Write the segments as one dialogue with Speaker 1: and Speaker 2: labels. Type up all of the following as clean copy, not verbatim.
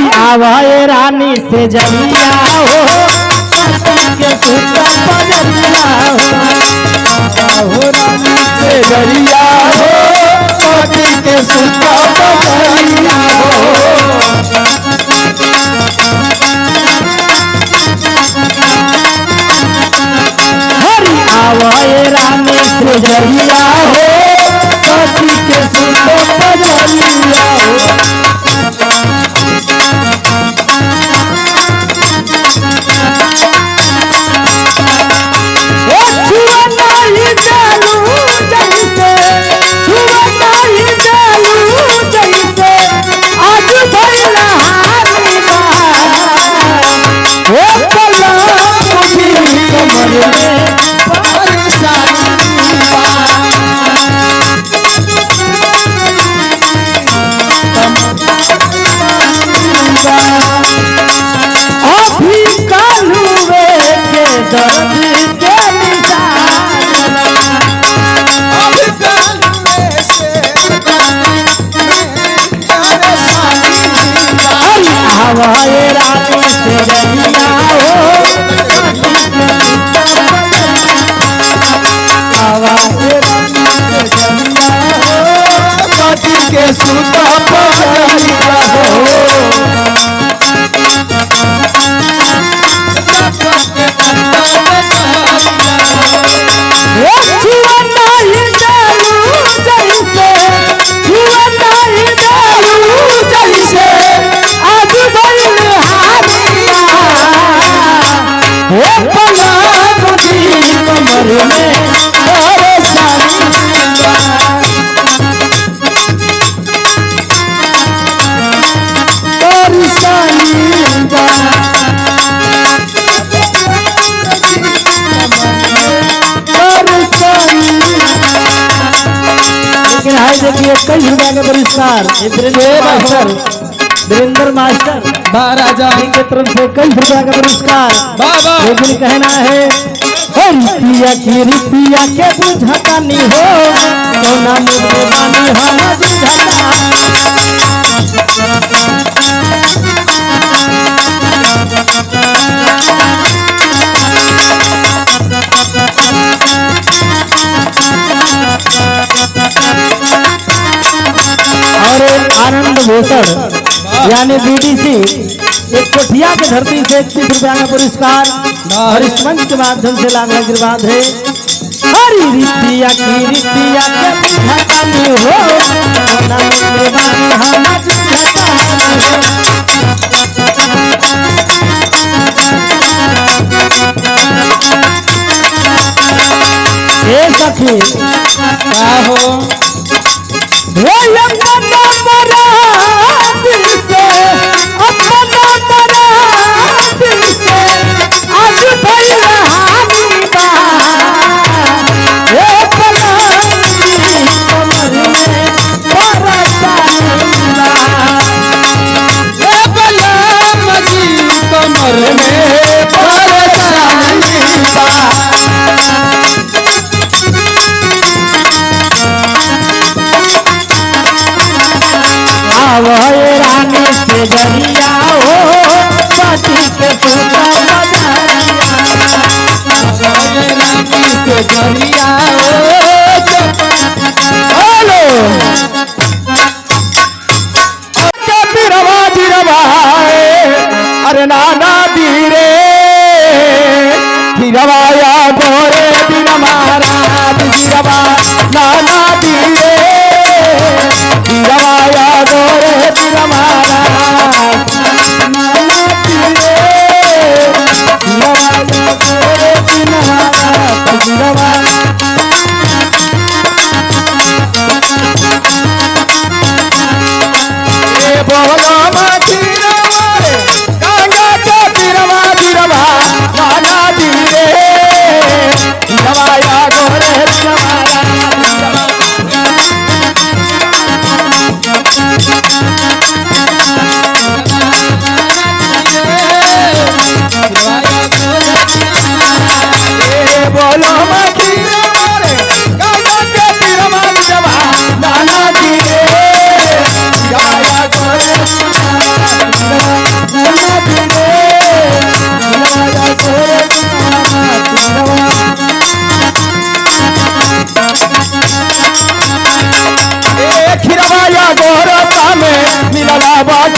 Speaker 1: आवाए रानी से जरिया हो के सुता पजरिया हो रानी से जरिया हो के सुता पजरिया हो हरी आवाए रानी से जरिया हो के सुता पजरिया हो हवाए रानी से जरिया हो हवाए रानी से जरिया हो पति के सुता पजरिया हो देखिए 21 रुपया का पुरस्कार वीरेंद्र मास्टर महाराजा इनके तरफ से 21 रुपया का पुरस्कार लेकिन कहना है रिपिया की रिपिया के बुझता नहीं हो सोना मुझे बानी हम बुझता और आनंद भूषण यानी बीडीसी एक कोठिया की धरती से 31 रुपया का पुरस्कार और इस मंच के माध्यम से लाख आशीर्वाद है। हरी रिपिया की रिपिया के बुझता नहीं हो सोना मुझे बानी हम बुझता ए सखी क्या हो हवाए रानी से जरिया हो पति के सुता पजरिया रानी से जरिया हो हेलो अरे नाना धीरे धीरवाया गोरे दिन महाराज धीरवा नाना धीरे धीरवाया गोरे दिन महाराज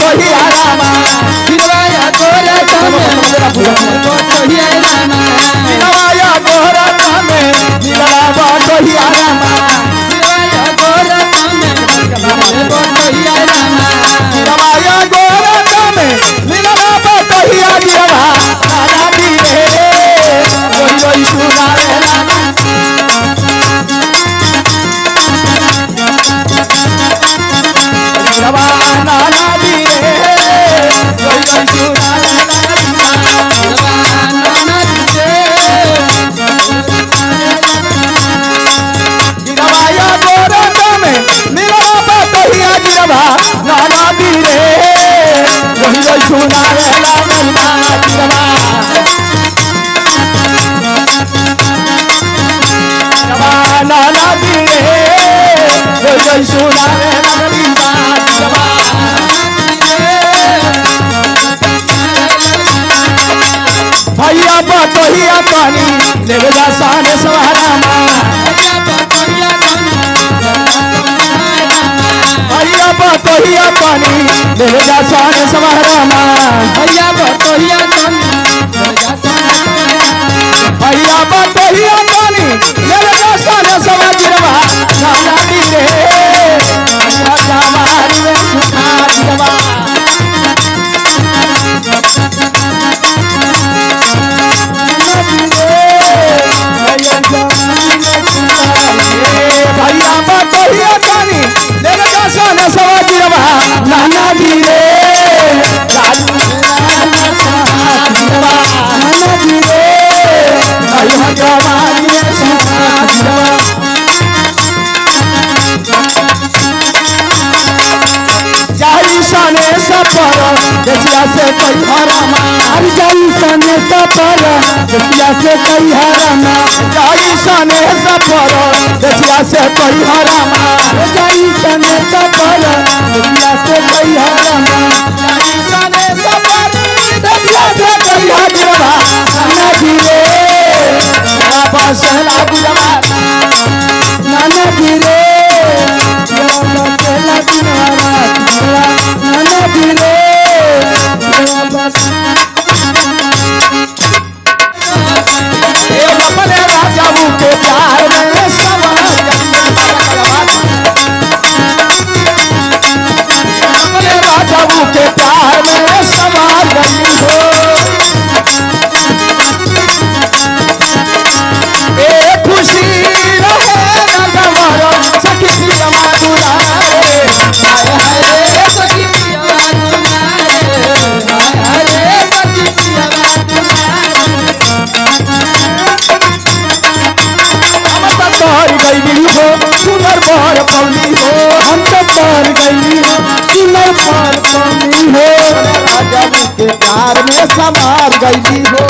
Speaker 2: कहिया रामा
Speaker 3: गिरवाया गोरा तमे कहिया रामा
Speaker 2: गिरवाया गोरा तमे मिलवा कहिया रामा
Speaker 3: गिरवाया गोरा तमे कहिया रामा
Speaker 2: गिरवाया गोरा तमे मिलवा कहिया गिरवा नाना दी रे कोई कोई सुनावे रामा गिरवा नाना दी रे कोई कोई सुनावे गिरवाया गोरा तमे मिलवा कहिया गिरवा नाना दी रे कोई कोई सुनावे रामा गिरवा नाना दी रे कोई सुनावे भैया बतोहिया पानी लेवला सान सवारा भैया बतोहिया पानी लेवला सान सवारा
Speaker 3: भैया बतोहिया
Speaker 2: भैया बतोहिया पानी लेवला सान सवारा नाना दी रे राजा मारी में सुखा दिवा भैया बतोहिया पानी लेवला सान सवारा नाना दी रे जाई सने सपर देखिया से कोई हरामा
Speaker 1: हर जाई सने सपर देखिया से कई हरामा
Speaker 2: जाई सने सपर देखिया से कोई हरामा
Speaker 1: जाई सने सपर देखिया से कई हरामा
Speaker 2: जाई सने सपर देखिया से कोई हरामा नाना जी रे वापस लागू जमा
Speaker 1: नाना जी रे चला तुम्हारा नाना जी रे
Speaker 2: अपने राजा के प्यार में समा अपने राजा के प्यार में समा गई हो ए खुशी रहे नगमरो सखी जमानुरा रे हाय हाय रे सखी तोहर गईली हो सुनर बर पौली हो
Speaker 1: हम तो पर गई हो सुनर पर पानी हो
Speaker 2: राजा के प्यार में समार गईली हो